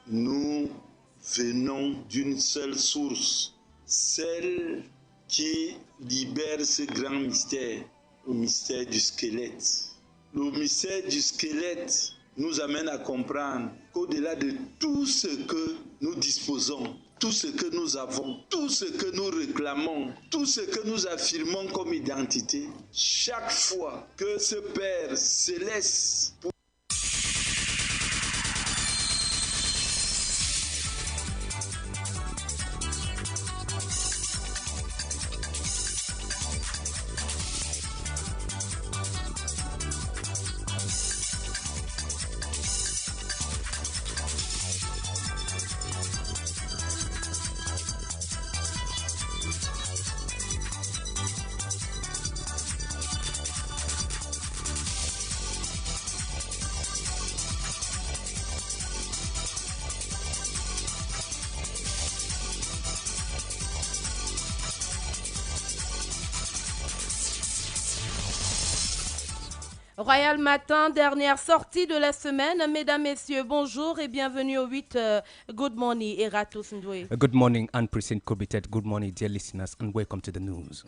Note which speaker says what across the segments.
Speaker 1: nous venons d'une seule source, celle qui libère ce grand mystère, le mystère du squelette. Le mystère du squelette nous amène à comprendre qu'au-delà de tout ce que nous disposons, tout ce que nous avons, tout ce que nous réclamons, tout ce que nous affirmons comme identité, chaque fois que ce Père céleste
Speaker 2: Royal Matin, dernière sortie de la semaine. Mesdames, Messieurs, bonjour et bienvenue au 8 Good Morning, ERATUS NDUEH.
Speaker 3: Good morning, President KOUBITEB. Good morning, dear listeners, and welcome to the news.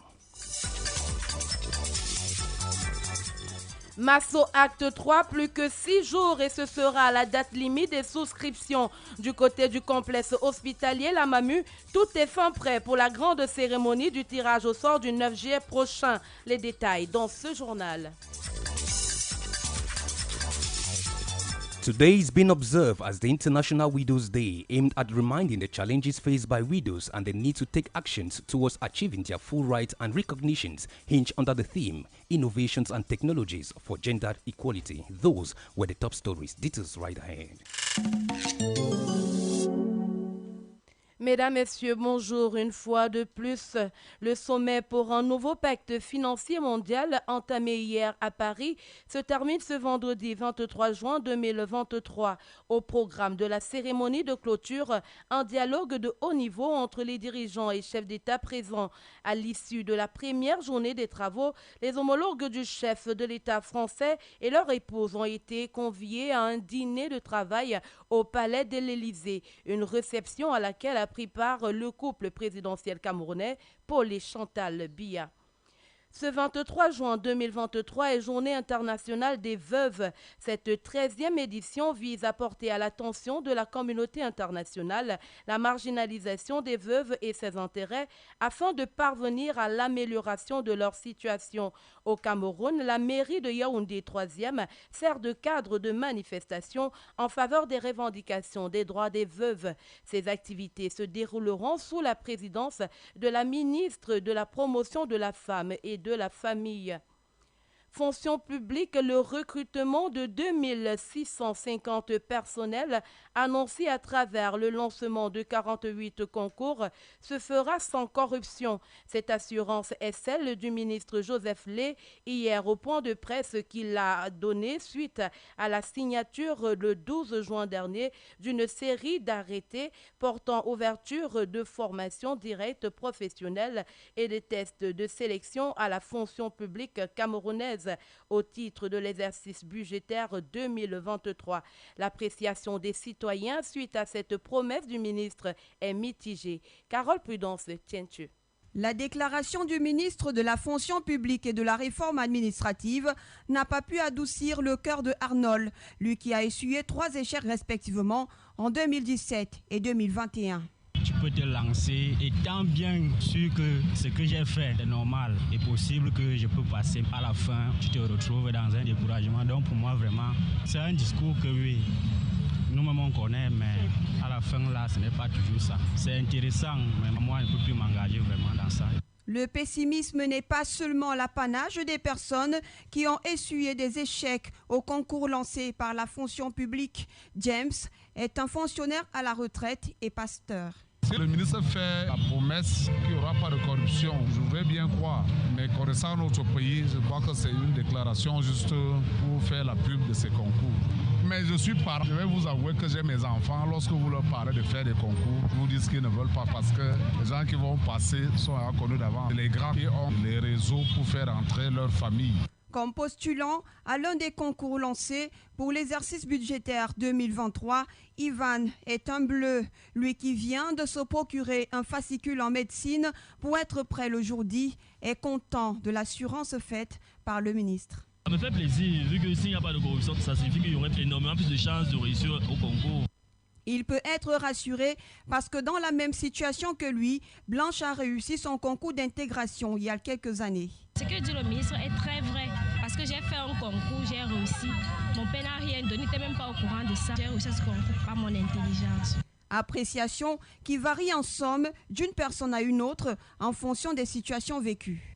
Speaker 2: Masso Acte 3, plus que 6 jours et ce sera la date limite des souscriptions. Du côté du complexe hospitalier, la MAMU, tout est fin prêt pour la grande cérémonie du tirage au sort du 9 juillet prochain. Les détails dans ce journal.
Speaker 3: Today is being observed as the International Widows' Day, aimed at reminding the challenges faced by widows and the need to take actions towards achieving their full rights and recognitions, hinged under the theme, Innovations and Technologies for Gender Equality. Those were the top stories. Details right ahead.
Speaker 2: Mesdames, Messieurs, bonjour. Une fois de plus, le sommet pour un nouveau pacte financier mondial entamé hier à Paris se termine ce vendredi 23 juin 2023. Au programme de la cérémonie de clôture, un dialogue de haut niveau entre les dirigeants et chefs d'État présents. À l'issue de la première journée des travaux, les homologues du chef de l'État français et leur épouse ont été conviés à un dîner de travail au palais de l'Élysée. Une réception à laquelle a pris part le couple présidentiel camerounais Paul et Chantal Biya. Ce 23 juin 2023 est Journée internationale des veuves. Cette 13e édition vise à porter à l'attention de la communauté internationale la marginalisation des veuves et ses intérêts afin de parvenir à l'amélioration de leur situation. Au Cameroun, la mairie de Yaoundé 3e sert de cadre de manifestation en faveur des revendications des droits des veuves. Ces activités se dérouleront sous la présidence de la ministre de la Promotion de la Femme et de la Famille. Fonction publique, le recrutement de 2650 personnels annoncé à travers le lancement de 48 concours se fera sans corruption. Cette assurance est celle du ministre Joseph Lé hier au point de presse qu'il a donné suite à la signature le 12 juin dernier d'une série d'arrêtés portant ouverture de formations directes professionnelles et des tests de sélection à la fonction publique camerounaise au titre de l'exercice budgétaire 2023. L'appréciation des citoyens suite à cette promesse du ministre est mitigée. Carole Prudence, tiens-tu.
Speaker 4: La déclaration du ministre de la fonction publique et de la réforme administrative n'a pas pu adoucir le cœur de Arnold, lui qui a essuyé 3 échecs respectivement en 2017 et 2021.
Speaker 5: Tu peux te lancer étant bien sûr que ce que j'ai fait est normal et possible que je peux passer à la fin. Tu te retrouves dans un découragement. Donc pour moi vraiment, c'est un discours que oui, nous-mêmes on connaît, mais à la fin là, ce n'est pas toujours ça. C'est intéressant, mais moi je ne peux plus m'engager vraiment dans ça.
Speaker 4: Le pessimisme n'est pas seulement l'apanage des personnes qui ont essuyé des échecs au concours lancé par la fonction publique. James est un fonctionnaire à la retraite et pasteur.
Speaker 6: Si le ministre fait la promesse qu'il n'y aura pas de corruption, je voudrais bien croire. Mais connaissant notre pays, je crois que c'est une déclaration juste pour faire la pub de ces concours. Mais je suis parent. Je vais vous avouer que j'ai mes enfants. Lorsque vous leur parlez de faire des concours, ils vous disent qu'ils ne veulent pas parce que les gens qui vont passer sont connus d'avant. Les grands qui ont les réseaux pour faire entrer leur famille.
Speaker 4: Comme postulant à l'un des concours lancés pour l'exercice budgétaire 2023, Ivan est un bleu, lui qui vient de se procurer un fascicule en médecine pour être prêt le jour dit, est content de l'assurance faite par le ministre.
Speaker 7: Ça me fait plaisir, vu que s'il n'y a pas de corruption, ça signifie qu'il y aurait énormément plus de chances de réussir au concours.
Speaker 4: Il peut être rassuré parce que dans la même situation que lui, Blanche a réussi son concours d'intégration il y a quelques années.
Speaker 8: Ce que dit le ministre est très vrai parce que j'ai fait un concours, j'ai réussi. Mon père n'a rien donné, il n'était même pas au courant de ça. J'ai réussi ce concours par mon intelligence.
Speaker 4: Appréciation qui varie en somme d'une personne à une autre en fonction des situations vécues.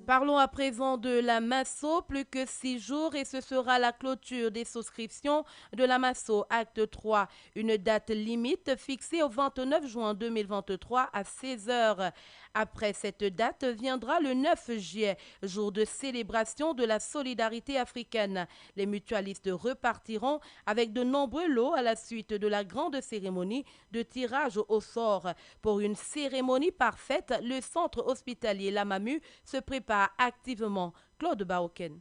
Speaker 2: Parlons à présent de la Masso, plus que 6 jours et ce sera la clôture des souscriptions de la Masso Acte 3. Une date limite fixée au 29 juin 2023 à 16h. Après cette date viendra le 9 juillet, jour de célébration de la solidarité africaine. Les mutualistes repartiront avec de nombreux lots à la suite de la grande cérémonie de tirage au sort. Pour une cérémonie parfaite, le centre hospitalier Lamamu se prépare activement. Claude Baoken.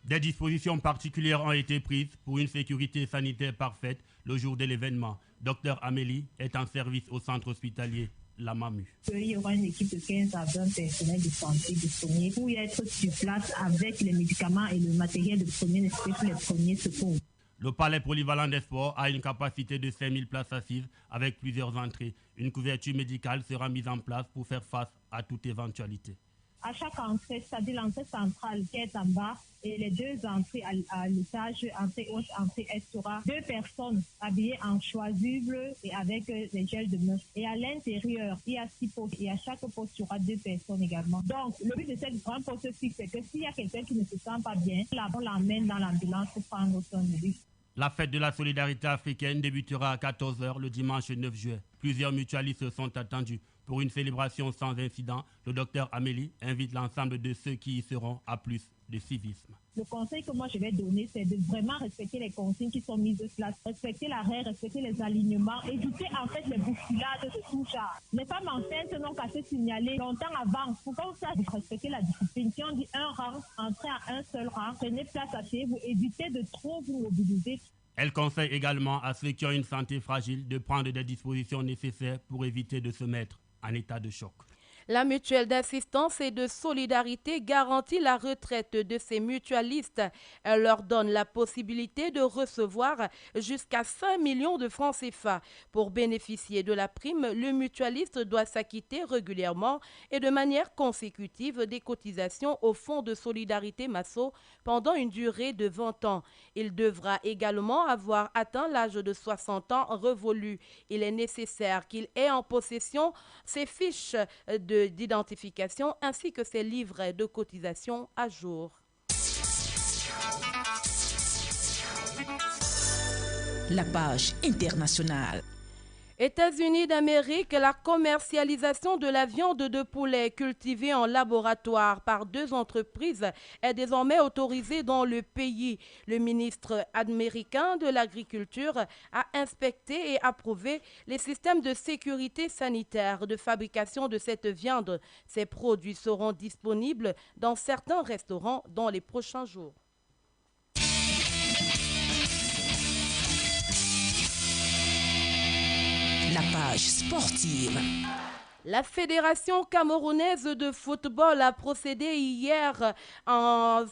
Speaker 9: Des dispositions particulières ont été prises pour une sécurité sanitaire parfaite le jour de l'événement. Dr Amélie est en service au centre hospitalier Lamamu.
Speaker 10: Il y aura une équipe de 15 à 20 personnels de santé disponibles pour y être sur place avec les médicaments et le matériel de premier nécessaire pour les premiers secours.
Speaker 9: Le palais polyvalent des sports a une capacité de 5000 places assises avec plusieurs entrées. Une couverture médicale sera mise en place pour faire face à toute éventualité.
Speaker 10: À chaque entrée, c'est-à-dire l'entrée centrale qui est en bas et les deux entrées à l'étage, entrée haute, entrée est, sera 2 personnes habillées en choisible et avec des gels de main. Et à l'intérieur, il y a 6 postes et à chaque poste, il y aura 2 personnes également. Donc, le but de cette grande poste fixe, c'est que s'il y a quelqu'un qui ne se sent pas bien, on l'emmène dans l'ambulance pour prendre son médicament.
Speaker 9: La fête de la solidarité africaine débutera à 14h le dimanche 9 juillet. Plusieurs mutualistes sont attendus. Pour une célébration sans incident, le docteur Amélie invite l'ensemble de ceux qui y seront à plus de civisme.
Speaker 10: Le conseil que moi je vais donner, c'est de vraiment respecter les consignes qui sont mises en place, respecter l'arrêt, respecter les alignements, éviter en fait les bousculades de tout genre. Les femmes enceintes n'ont qu'à se signaler longtemps avant. Pourquoi vous savez respecter la discipline? Si on dit un rang, entrez à un seul rang, prenez place à pied, vous évitez de trop vous mobiliser.
Speaker 9: Elle conseille également à ceux qui ont une santé fragile de prendre des dispositions nécessaires pour éviter de se mettre en état de choc.
Speaker 2: La mutuelle d'assistance et de solidarité garantit la retraite de ces mutualistes. Elle leur donne la possibilité de recevoir jusqu'à 5 millions de francs CFA. Pour bénéficier de la prime, le mutualiste doit s'acquitter régulièrement et de manière consécutive des cotisations au Fonds de solidarité Masso pendant une durée de 20 ans. Il devra également avoir atteint l'âge de 60 ans révolu. Il est nécessaire qu'il ait en possession ses fiches d'identification ainsi que ses livrets de cotisation à jour.
Speaker 11: La page internationale.
Speaker 2: États-Unis d'Amérique, la commercialisation de la viande de poulet cultivée en laboratoire par 2 entreprises est désormais autorisée dans le pays. Le ministre américain de l'Agriculture a inspecté et approuvé les systèmes de sécurité sanitaire de fabrication de cette viande. Ces produits seront disponibles dans certains restaurants dans les prochains jours.
Speaker 11: La page sportive.
Speaker 2: La Fédération camerounaise de football a procédé hier en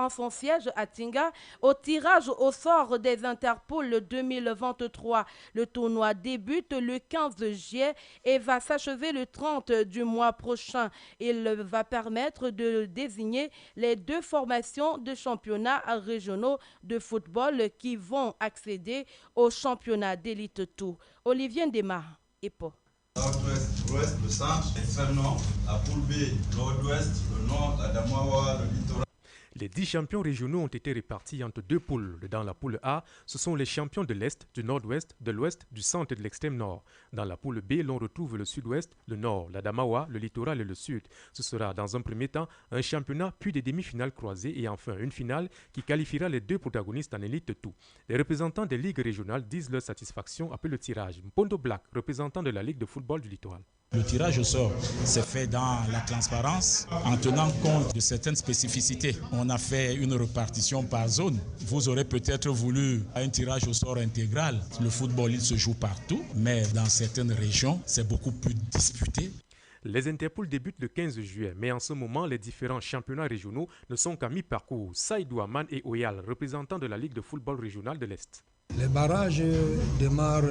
Speaker 2: son siège à Tinga au tirage au sort des Interpol 2023. Le tournoi débute le 15 juillet et va s'achever le 30 du mois prochain. Il va permettre de désigner les 2 formations de championnats régionaux de football qui vont accéder au championnat d'élite 2. Olivier Ndema, EPO.
Speaker 12: Nord-ouest, l'ouest, le centre, l'extrême nord, la poule B, nord-ouest, le nord, la Damawa, le littoral.
Speaker 3: Les 10 champions régionaux ont été répartis entre 2 poules. Dans la poule A, ce sont les champions de l'Est, du Nord-Ouest, de l'Ouest, du Centre et de l'Extrême Nord. Dans la poule B, l'on retrouve le Sud-Ouest, le Nord, la Damawa, le littoral et le Sud. Ce sera dans un premier temps un championnat, puis des demi-finales croisées et enfin une finale qui qualifiera les 2 protagonistes en élite tout. Les représentants des ligues régionales disent leur satisfaction après le tirage. Mpondo Black, représentant de la Ligue de football du littoral.
Speaker 13: Le tirage au sort s'est fait dans la transparence en tenant compte de certaines spécificités. On a fait une répartition par zone. Vous aurez peut-être voulu un tirage au sort intégral. Le football, il se joue partout, mais dans certaines régions, c'est beaucoup plus disputé.
Speaker 14: Les Interpools débutent le 15 juillet, mais en ce moment, les différents championnats régionaux ne sont qu'à mi-parcours. Saïdou Aman et Oyal, représentants de la Ligue de football régionale de l'Est.
Speaker 15: Les barrages démarrent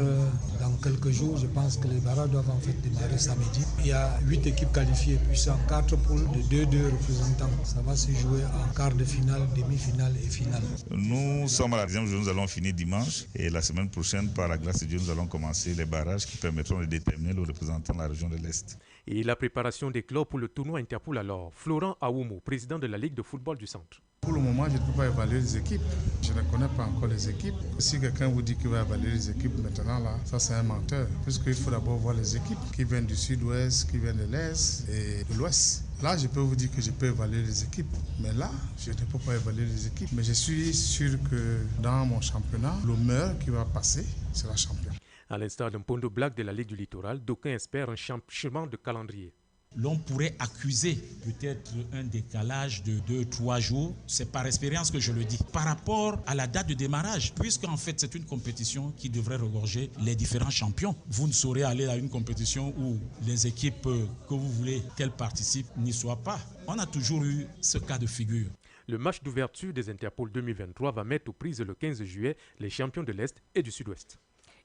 Speaker 15: dans quelques jours. Je pense que les barrages doivent en fait démarrer samedi. Il y a 8 équipes qualifiées, puis c'est en 4 poules de 2 représentants. Ça va se jouer en quart de finale, demi-finale et finale.
Speaker 16: Nous sommes à la 10e journée, nous allons finir dimanche. Et la semaine prochaine, par la grâce de Dieu, nous allons commencer les barrages qui permettront de déterminer le représentant de la région de l'Est.
Speaker 14: Et la préparation des clubs pour le tournoi Interpool alors. Florent Aoumo, président de la Ligue de football du Centre.
Speaker 6: Pour le moment, je ne peux pas évaluer les équipes. Je ne connais pas encore les équipes. Si quelqu'un vous dit qu'il va évaluer les équipes maintenant, là, ça c'est un menteur. Puisqu'il faut d'abord voir les équipes qui viennent du sud-ouest, qui viennent de l'est et de l'ouest. Là, je peux vous dire que je peux évaluer les équipes. Mais là, je ne peux pas évaluer les équipes. Mais je suis sûr que dans mon championnat, le meilleur qui va passer sera champion.
Speaker 14: À l'instar d'un Pondo Black de la Ligue du Littoral, d'aucuns espèrent un changement de calendrier.
Speaker 13: L'on pourrait accuser peut-être un décalage de 2-3 jours. C'est par expérience que je le dis. Par rapport à la date de démarrage, puisqu'en fait c'est une compétition qui devrait regorger les différents champions. Vous ne saurez aller à une compétition où les équipes que vous voulez qu'elles participent n'y soient pas. On a toujours eu ce cas de figure.
Speaker 14: Le match d'ouverture des Interpools 2023 va mettre aux prises le 15 juillet les champions de l'Est et du Sud-Ouest.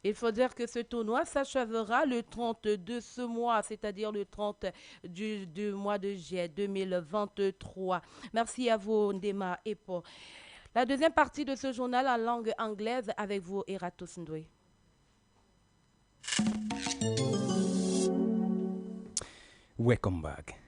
Speaker 2: Il faut dire que ce tournoi s'achèvera le 30 de ce mois, c'est-à-dire le 30 du mois de juillet 2023. Merci à vous, Ndema et Paul. La deuxième partie de ce journal en langue anglaise avec vous, ERATUS Ndoué.
Speaker 3: Welcome back.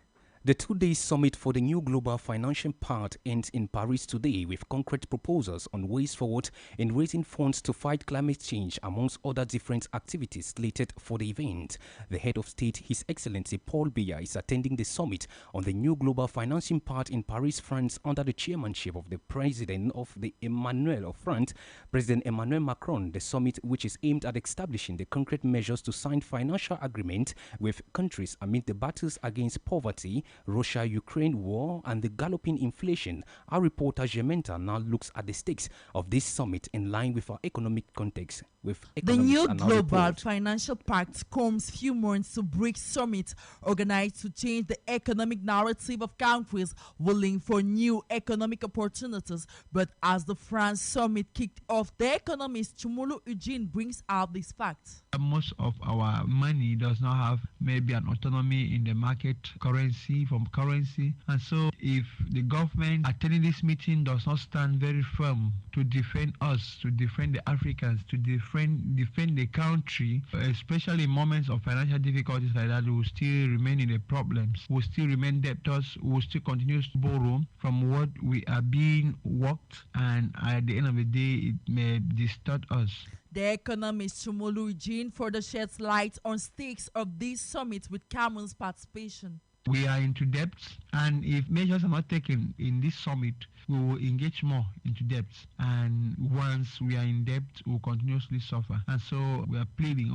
Speaker 3: The two-day summit for the new Global Financial Pact ends in Paris today with concrete proposals on ways forward in raising funds to fight climate change, amongst other different activities slated for the event. The head of state, His Excellency Paul Biya, is attending the summit on the new Global Financial Pact in Paris, France, under the chairmanship of the President of France, President Emmanuel Macron. The summit, which is aimed at establishing the concrete measures to sign financial agreement with countries amid the battles against poverty, Russia-Ukraine war, and the galloping inflation. Our reporter Jementa now looks at the stakes of this summit in line with our economic context.
Speaker 17: The new Global Financial Pact comes few months to BRICS summit organized to change the economic narrative of countries willing for new economic opportunities. But as the France summit kicked off, the economist Chumulu Eugene brings out this fact.
Speaker 18: Most of our money does not have maybe an autonomy in the market currency from currency. And so if the government attending this meeting does not stand very firm to defend us, to defend the Africans, to defend the country, especially in moments of financial difficulties like that, we will still remain in the problems. We will still remain debtors. We will still continue to borrow from what we are being worked, and at the end of the day, it may distort us.
Speaker 17: The economist Chumulu Eugene further sheds light on stakes of this summit with Cameroon's participation.
Speaker 18: We are into debt, and if measures are not taken in this summit, we will engage more into debt. And once we are in debt, we will continuously suffer. And so we are pleading,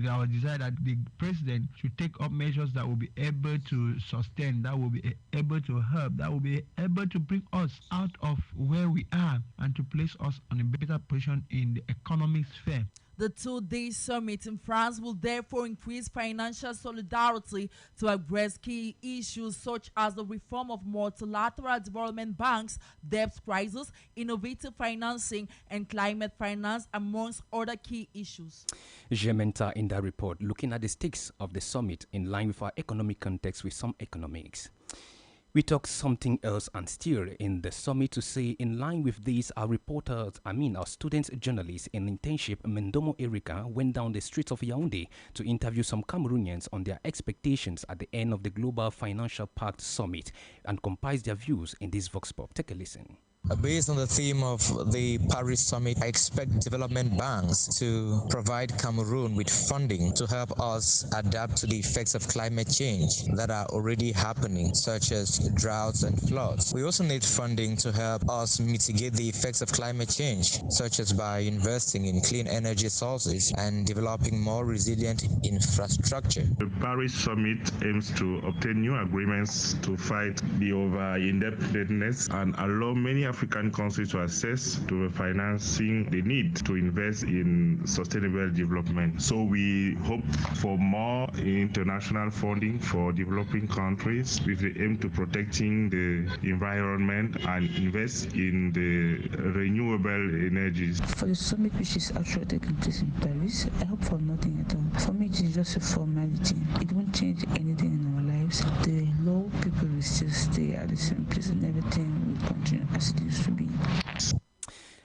Speaker 18: our desire that the president should take up measures that will be able to sustain, that will be able to help, that will be able to bring us out of where we are and to place us on a better position in the economic sphere.
Speaker 17: The two-day summit in France will therefore increase financial solidarity to address key issues such as the reform of multilateral development banks, debt crisis, innovative financing, and climate finance, amongst other key issues.
Speaker 3: Jementa in that report, looking at the stakes of the summit in line with our economic context with some economics. We talk something else and still in the summit to say in line with this, our student journalists in internship Mendomo Erika went down the streets of Yaoundé to interview some Cameroonians on their expectations at the end of the Global Financial Pact Summit and compile their views in this Vox Pop. Take a listen.
Speaker 19: Based on the theme of the Paris Summit, I expect development banks to provide Cameroon with funding to help us adapt to the effects of climate change that are already happening, such as droughts and floods. We also need funding to help us mitigate the effects of climate change, such as by investing in clean energy sources and developing more resilient infrastructure.
Speaker 20: The Paris Summit aims to obtain new agreements to fight the over-indebtedness and allow many African countries to access to financing the need to invest in sustainable development. So we hope for more international funding for developing countries with the aim to protecting the environment and invest in the renewable energies.
Speaker 21: For the summit which is actually taking place in Paris, I hope for nothing at all. For me, it is just a formality. It won't change anything in our lives. The low people will still stay at the same place and everything will continue as it used to be.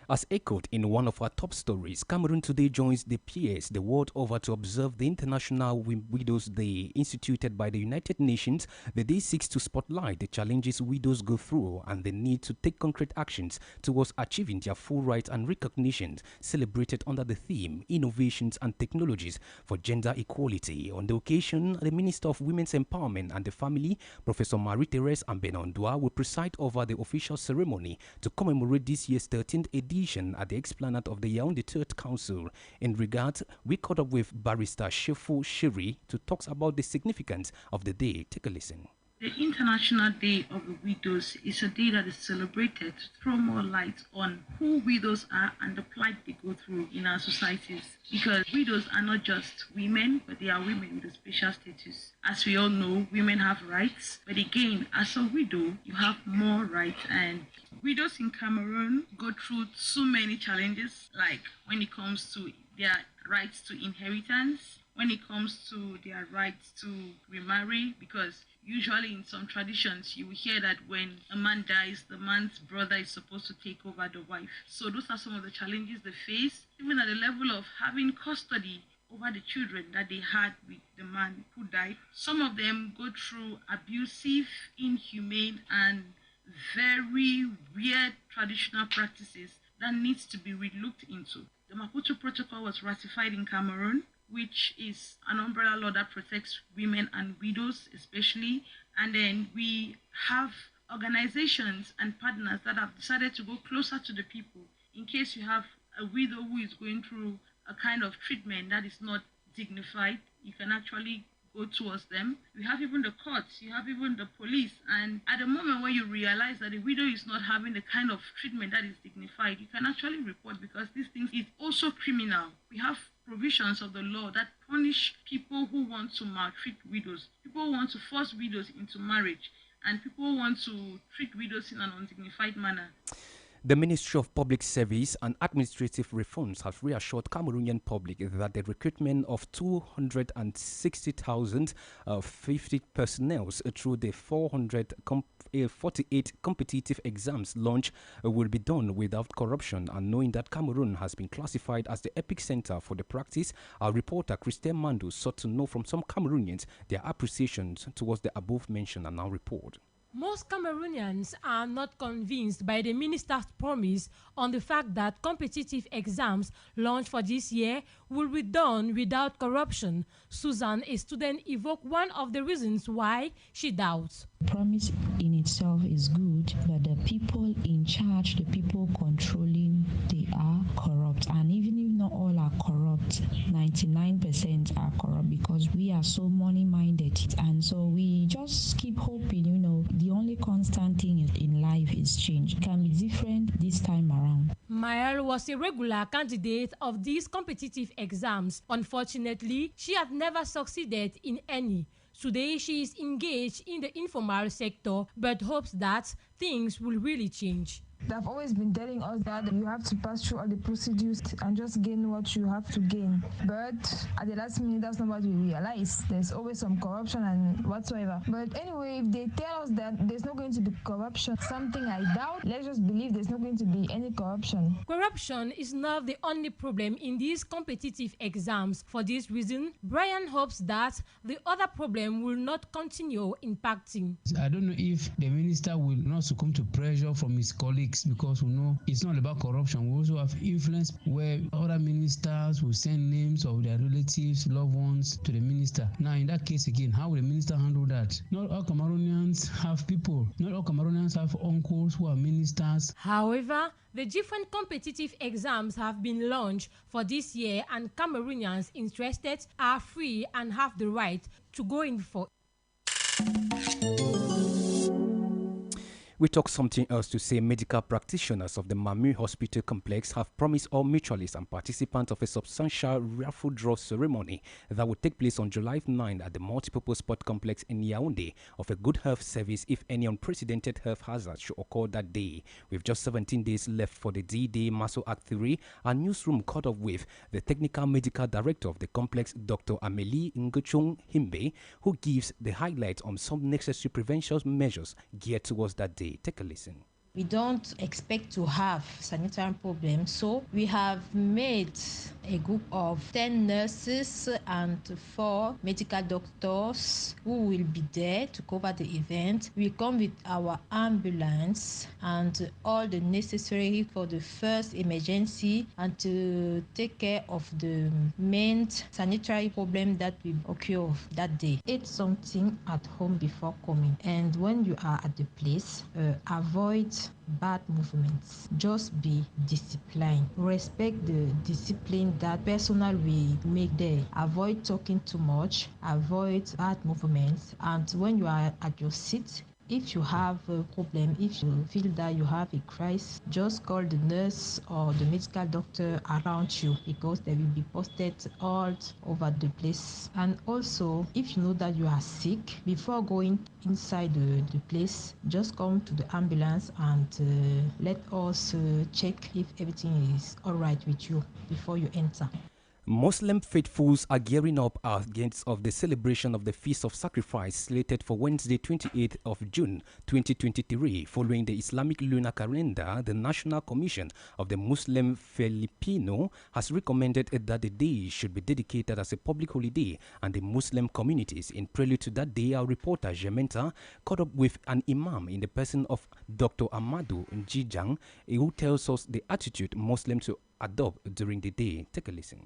Speaker 3: As echoed in one of our top stories, Cameroon today joins the peers the world over to observe the International Widows' Day instituted by the United Nations. The day seeks to spotlight the challenges widows go through and the need to take concrete actions towards achieving their full rights and recognition, celebrated under the theme Innovations and Technologies for Gender Equality. On the occasion, the Minister of Women's Empowerment and the Family, Professor Marie-Thérèse Ambenondua, will preside over the official ceremony to commemorate this year's 13th edition at the Esplanade of the Yaoundé Third Council. In regard, we caught up with Barrister Shefu Shiri to talk about the significance of the day. Take a listen.
Speaker 22: The International Day of the Widows is a day that is celebrated to throw more light on who widows are and the plight they go through in our societies. Because widows are not just women, but they are women with a special status. As we all know, women have rights, but again, as a widow, you have more rights. And widows in Cameroon go through so many challenges, like when it comes to their rights to inheritance, when it comes to their rights to remarry, because usually in some traditions you will hear that when a man dies, the man's brother is supposed to take over the wife. So those are some of the challenges they face, even at the level of having custody over the children that they had with the man who died. Some of them go through abusive, inhumane, and very weird traditional practices that needs to be relooked into. The Maputo Protocol was ratified in Cameroon, which is an umbrella law that protects women and widows especially. And then we have organizations and partners that have decided to go closer to the people. In case you have a widow who is going through a kind of treatment that is not dignified, you can actually go towards them. We have even the courts, you have even the police, and at the moment when you realize that the widow is not having the kind of treatment that is dignified, you can actually report, because this thing is also criminal. We have provisions of the law that punish people who want to maltreat widows, people who want to force widows into marriage, and people who want to treat widows in an undignified manner.
Speaker 3: The Ministry of Public Service and Administrative Reforms has reassured Cameroonian public that the recruitment of 260,050 personnel through the 448 competitive exams launch will be done without corruption, and knowing that Cameroon has been classified as the epicenter for the practice, our reporter Christian Mandu sought to know from some Cameroonians their appreciations towards the above-mentioned and now report.
Speaker 23: Most Cameroonians are not convinced by the minister's promise on the fact that competitive exams launched for this year will be done without corruption. Susan, a student, evoked one of the reasons why she doubts.
Speaker 24: The promise in itself is good, but the people in charge, the people controlling, they are corrupt. And even if not all are corrupt, 99% are corrupt, because we are so money-minded. And so we just keep hoping, the only constant thing in life is change. It can be different this time around.
Speaker 23: Mael was a regular candidate of these competitive exams. Unfortunately, she had never succeeded in any. Today, she is engaged in the informal sector, but hopes that things will really change.
Speaker 25: They've always been telling us that you have to pass through all the procedures and just gain what you have to gain. But at the last minute, that's not what we realize. There's always some corruption and whatsoever. But anyway, if they tell us that there's not going to be corruption, something I doubt, let's just believe there's not going to be any corruption.
Speaker 23: Corruption is not the only problem in these competitive exams. For this reason, Brian hopes that the other problem will not continue impacting.
Speaker 26: I don't know if the minister will not succumb to pressure from his colleagues
Speaker 1: politics, because we know it's not about corruption. We also have influence where other ministers will send names of their relatives, loved ones to the minister. Now, in that case again, how will the minister handle that? Not all Cameroonians have people. Not all Cameroonians have uncles who are ministers.
Speaker 23: However, the different competitive exams have been launched for this year, and Cameroonians interested are free and have the right to go in for.
Speaker 3: We talk something else to say. Medical practitioners of the Mamu Hospital Complex have promised all mutualists and participants of a substantial raffle draw ceremony that will take place on July 9 at the Multipurpose Sport Complex in Yaoundé of a good health service if any unprecedented health hazard should occur that day. With just 17 days left for the D-Day Maso Act 3, our newsroom caught up with the Technical Medical Director of the complex, Dr. Amélie Ngochong Himbe, who gives the highlights on some necessary prevention measures geared towards that day. Take a listen.
Speaker 4: We don't expect to have sanitary problems, so we have made a group of 10 nurses and 4 medical doctors who will be there to cover the event. We come with our ambulance and all the necessary for the first emergency and to take care of the main sanitary problem that will occur that day. Eat something at home before coming, and when you are at the place, avoid bad movements. Just be disciplined. Respect the discipline that personnel will make there. Avoid talking too much. Avoid bad movements. And when you are at your seat, if you have a problem, if you feel that you have a crisis, just call the nurse or the medical doctor around you, because they will be posted all over the place. And also, if you know that you are sick, before going inside the place, just come to the ambulance and let us check if everything is all right with you before you enter.
Speaker 3: Muslim faithfuls are gearing up against of the celebration of the Feast of Sacrifice slated for Wednesday 28th of June 2023. Following the Islamic lunar calendar, the National Commission of the Muslim Filipino has recommended that the day should be dedicated as a public holiday and the Muslim communities. In prelude to that day, our reporter Jementa caught up with an imam in the person of Dr. Amadou Njijang, who tells us the attitude Muslims to adopt during the day. Take a listen.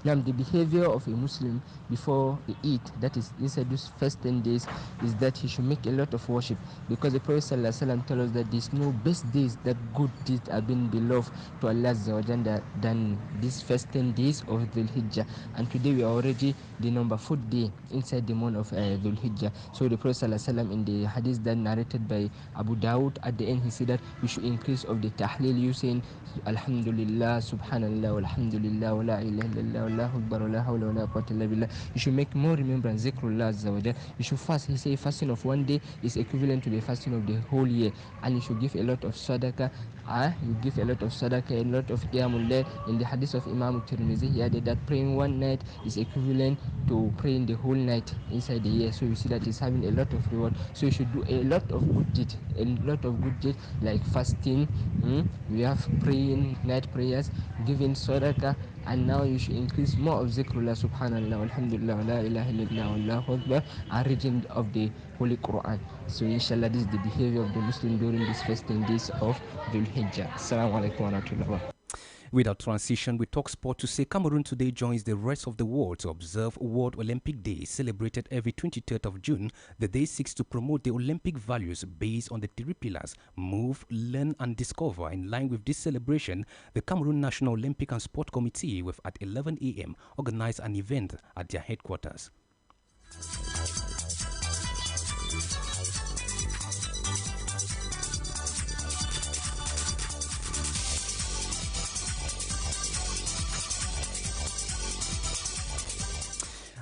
Speaker 5: Now, the behavior of a Muslim before the Eid, that is inside those first 10 days, is that he should make a lot of worship, because the Prophet ﷺ tells us that there's no best days that good deeds are being beloved to Allah than these first 10 days of Dhul Hijjah. And today we are already the number 4th day inside the month of Dhul Hijjah. So the Prophet ﷺ in the hadith that narrated by Abu Dawud, at the end he said that we should increase of the tahleel, you saying Alhamdulillah, Subhanallah, Alhamdulillah, wa la ilaha illallah, Allahu Akbar, la hawla wa la quwwata illa billah. You should make more remembrance, zikrullah azza wa jal. You should fast. He say fasting of one day is equivalent to the fasting of the whole year. And you should give a lot of sadaqah. You give a lot of sadaqah, a lot of qiyamul layl. In the hadith of Imam Tirmidhi, he added that praying one night is equivalent to praying the whole night inside the year. So you see that he's having a lot of reward. So you should do a lot of good deeds, like fasting. We have praying night prayers, giving sadaqah, and now you should increase more of zikrullah, subhanallah, alhamdulillah, la ilaha illallah, Allahu Akbar, and reading of the Holy Quran. So inshallah, this is the behavior of the Muslim during these first 10 days of Dhul Hijjah. Assalamu alaikum wa rahmatullah.
Speaker 3: Without transition, we talk sport to say Cameroon today joins the rest of the world to observe World Olympic Day, celebrated every 23rd of June. The day seeks to promote the Olympic values based on the 3 pillars: move, learn, and discover. In line with this celebration, the Cameroon National Olympic and Sport Committee, with at 11 a.m., organized an event at their headquarters.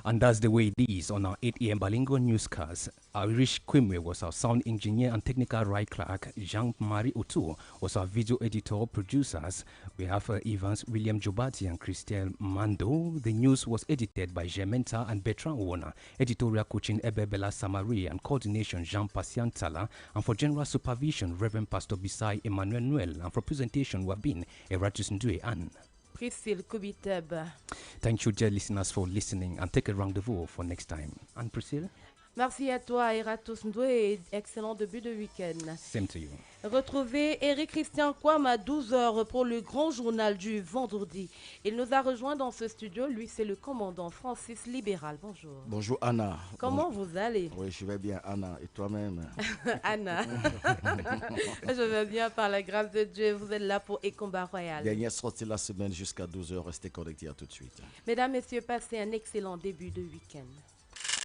Speaker 3: And that's the way it is on our 8 a.m. bilingual newscast. Irish Kwimwe was our sound engineer and technical right clerk. Jean-Marie O'Toole was our video editor, producers. We have Evans, William Jobati, and Christelle Mando. The news was edited by Jementa and Bertrand Warner. Editorial coaching Ebebela Samari, and coordination Jean Patient Tala. And for general supervision, Reverend Pastor Bisai Emmanuel Noel. And for presentation, we have been ERATUS Ndue and
Speaker 2: PRISCILE KOUBITEB.
Speaker 3: Thank you, dear listeners, for listening, and take a rendezvous for next time. And PRISCILE?
Speaker 2: Merci à toi, ERATUS et excellent début de week-end.
Speaker 3: Same to you.
Speaker 2: Retrouvez Eric Christian Kwam à 12h pour le grand journal du vendredi. Il nous a rejoint dans ce studio. Lui, c'est le commandant Francis Libéral. Bonjour.
Speaker 7: Bonjour Anna.
Speaker 2: Comment vous allez?
Speaker 7: Oui, je vais bien Anna. Et toi-même?
Speaker 2: Anna. Je vais bien par la grâce de Dieu. Vous êtes là pour Ekomba Royal.
Speaker 7: Dernière sortie de la semaine jusqu'à 12h. Restez connectés à tout de suite.
Speaker 2: Mesdames, Messieurs, passez un excellent début de week-end.